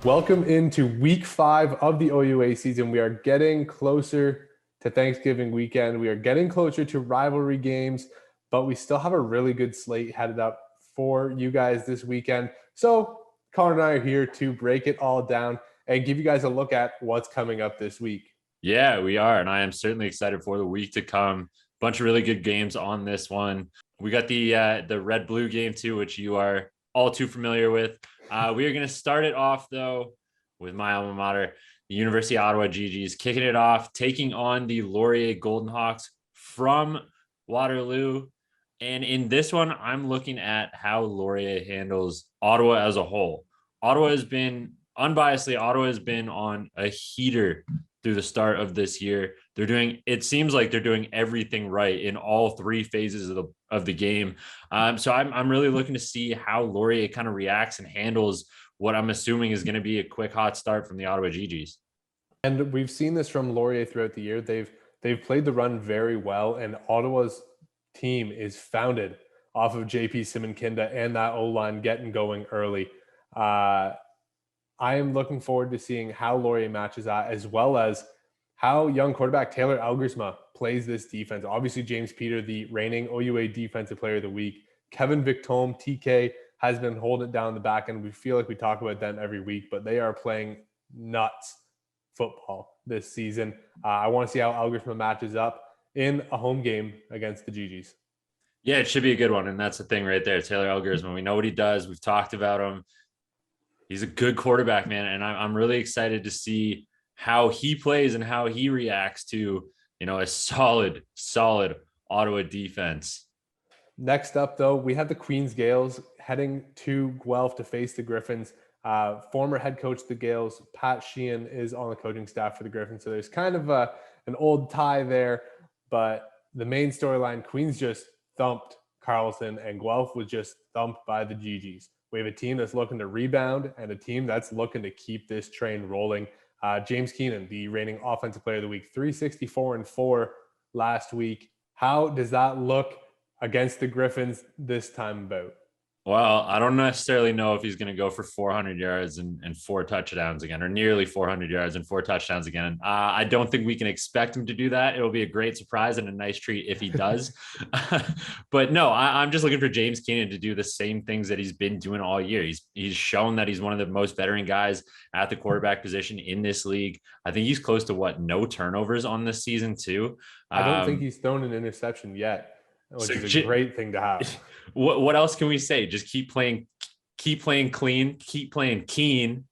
Welcome into week 5 of the OUA season. We are getting closer to Thanksgiving weekend. We are getting closer to rivalry games, but we still have a really good slate headed up for you guys this weekend. So Connor and I are here to break it all down and give you guys a look at what's coming up this week. Yeah, we are. And I am certainly excited for the week to come. Bunch of really good games on this one. We got the red blue game too, which you are all too familiar with. We are going to start it off though with my alma mater, the University of Ottawa GGs, kicking it off, taking on the Laurier Golden Hawks from Waterloo. And in this one, I'm looking at how Laurier handles Ottawa as a whole. Ottawa has been on a heater through the start of this year. It seems like they're doing everything right in all three phases of the game. So I'm really looking to see how Laurier kind of reacts and handles what I'm assuming is going to be a quick hot start from the Ottawa GGs. And we've seen this from Laurier throughout the year. They've played the run very well, and Ottawa's team is founded off of JP Simonkinda and that O-line getting going early. I am looking forward to seeing how Laurier matches that, as well as how young quarterback Taylor Algersma plays this defense. Obviously, James Peter, the reigning OUA Defensive Player of the Week. Kevin Victome, TK, has been holding it down in the back end. We feel like we talk about them every week, but they are playing nuts football this season. I want to see how Algersma matches up in a home game against the GGs. Yeah, it should be a good one. And that's the thing right there. Taylor Algersma, we know what he does. We've talked about him. He's a good quarterback, man. And I'm really excited to see how he plays and how he reacts to, a solid Ottawa defense. Next up, though, we have the Queens Gales heading to Guelph to face the Griffins. Former head coach of the Gales, Pat Sheehan, is on the coaching staff for the Griffins. So there's kind of an old tie there. But the main storyline, Queens just thumped Carlton and Guelph was just thumped by the GGs. We have a team that's looking to rebound and a team that's looking to keep this train rolling. James Keenan, the reigning Offensive Player of the Week, 364-4 last week. How does that look against the Griffins this time about? Well, I don't necessarily know if he's going to go for 400 yards and 4 touchdowns again, or nearly 400 yards and 4 touchdowns again. I don't think we can expect him to do that. It'll be a great surprise and a nice treat if he does. But no, I'm just looking for James Keenan to do the same things that he's been doing all year. He's shown that he's one of the most veteran guys at the quarterback position in this league. I think he's close to no turnovers on this season too. I don't think he's thrown an interception yet, which is a great thing to have. What else can we say? Just keep playing clean, keep playing keen,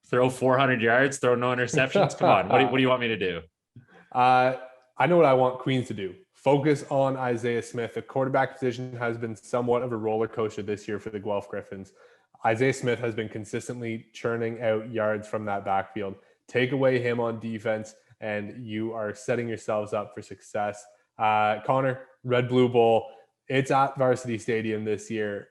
throw 400 yards, throw no interceptions. Come on. What do you want me to do? I know what I want Queens to do. Focus on Isaiah Smith. The quarterback position has been somewhat of a roller coaster this year for the Guelph Griffins. Isaiah Smith has been consistently churning out yards from that backfield. Take away him on defense, and you are setting yourselves up for success. Connor, Red Blue Bowl. It's at Varsity Stadium this year.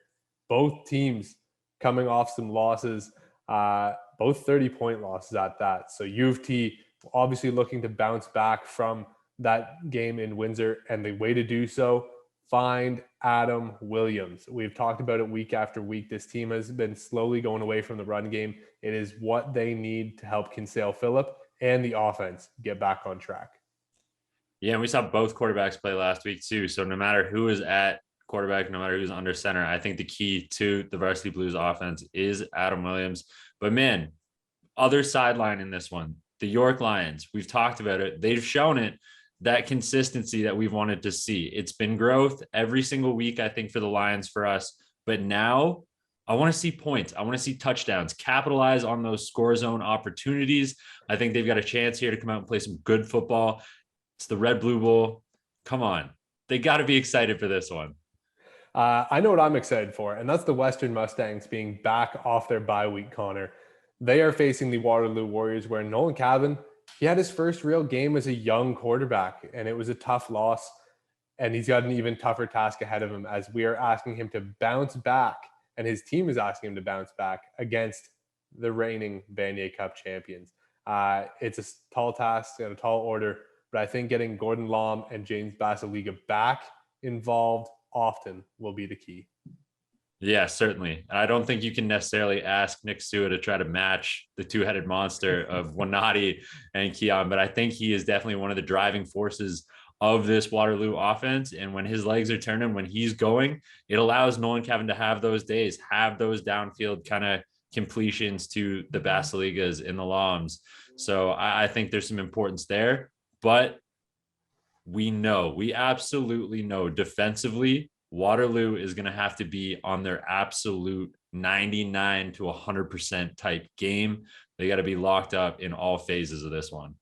Both teams coming off some losses, both 30-point losses at that. So U of T obviously looking to bounce back from that game in Windsor, and the way to do so, find Adam Williams. We've talked about it week after week. This team has been slowly going away from the run game. It is what they need to help Kinsale Phillip and the offense get back on track. Yeah, and we saw both quarterbacks play last week too. So no matter who is at quarterback, no matter who's under center, I think the key to the Varsity Blues offense is Adam Williams. But man, other sideline in this one, the York Lions, we've talked about it. They've shown it, that consistency that we've wanted to see. It's been growth every single week, I think, for the Lions, for us. But now I want to see points. I want to see touchdowns, capitalize on those score zone opportunities. I think they've got a chance here to come out and play some good football. It's the Red Blue Bowl. Come on. They got to be excited for this one. I know what I'm excited for, and that's the Western Mustangs being back off their bye week, Connor. They are facing the Waterloo Warriors, where Nolan Cavan, he had his first real game as a young quarterback, and it was a tough loss, and he's got an even tougher task ahead of him as we are asking him to bounce back, and his team is asking him to bounce back against the reigning Vanier Cup champions. It's a tall task and a tall order, but I think getting Gordon Lom and James Basiliga back involved often will be the key. Yeah, certainly. I don't think you can necessarily ask Nick Sua to try to match the two-headed monster of Wanati and Keon, but I think he is definitely one of the driving forces of this Waterloo offense. And when his legs are turning, when he's going, it allows Nolan Kevin to have those days, have those downfield kind of completions to the Basiligas and the Loms. So I think there's some importance there, but we absolutely know defensively, Waterloo is going to have to be on their absolute 99 to 100% type game. They got to be locked up in all phases of this one.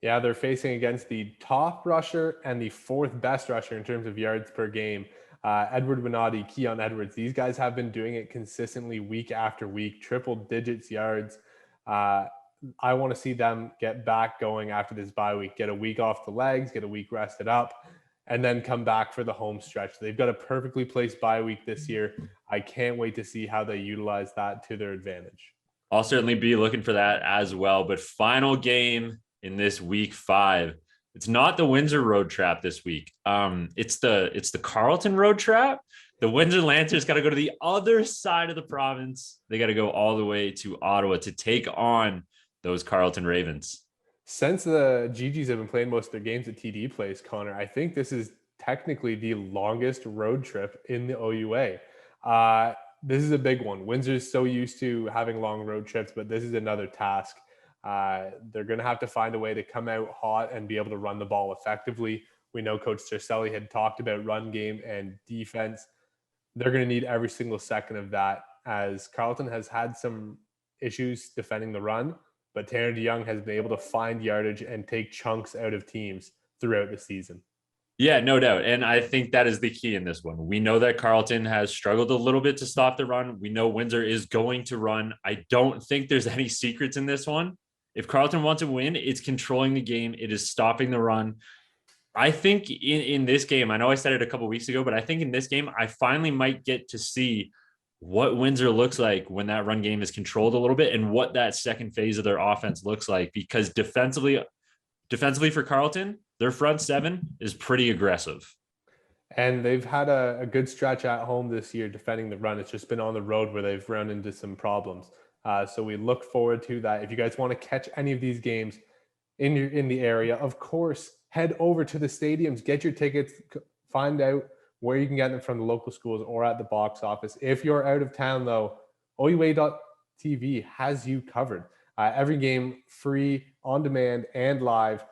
Yeah, they're facing against the top rusher and the fourth best rusher in terms of yards per game. Edward Winati, Keon Edwards, these guys have been doing it consistently week after week, triple digits yards. I want to see them get back going after this bye week, get a week off the legs, get a week rested up, and then come back for the home stretch. They've got a perfectly placed bye week this year. I can't wait to see how they utilize that to their advantage. I'll certainly be looking for that as well. But final game in this week 5. It's not the Windsor road trap this week. It's the Carlton road trap. The Windsor Lancers got to go to the other side of the province. They got to go all the way to Ottawa to take on those Carlton Ravens. Since the GGs have been playing most of their games at TD Place, Connor, I think this is technically the longest road trip in the OUA. This is a big one. Windsor's so used to having long road trips, but this is another task. They're going to have to find a way to come out hot and be able to run the ball effectively. We know Coach Cercelli had talked about run game and defense. They're going to need every single second of that, as Carlton has had some issues defending the run, but Tanner DeYoung has been able to find yardage and take chunks out of teams throughout the season. Yeah, no doubt. And I think that is the key in this one. We know that Carlton has struggled a little bit to stop the run. We know Windsor is going to run. I don't think there's any secrets in this one. If Carlton wants to win, it's controlling the game. It is stopping the run. I think in this game, I know I said it a couple of weeks ago, but I think in this game, I finally might get to see what Windsor looks like when that run game is controlled a little bit and what that second phase of their offense looks like, because defensively for Carlton, their front seven is pretty aggressive. And they've had a good stretch at home this year defending the run. It's just been on the road where they've run into some problems. So we look forward to that. If you guys want to catch any of these games in the area, of course, head over to the stadiums, get your tickets, find out where you can get them from the local schools or at the box office. If you're out of town, though, OUA.tv has you covered. Every game free, on demand, and live.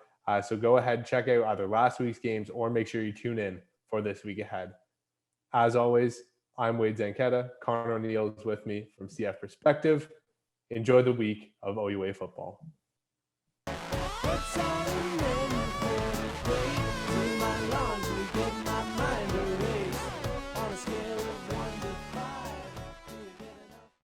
So go ahead, check out either last week's games or make sure you tune in for this week ahead. As always, I'm Wade Zanchetta. Connor O'Neill is with me from CF Perspective. Enjoy the week of OUA football.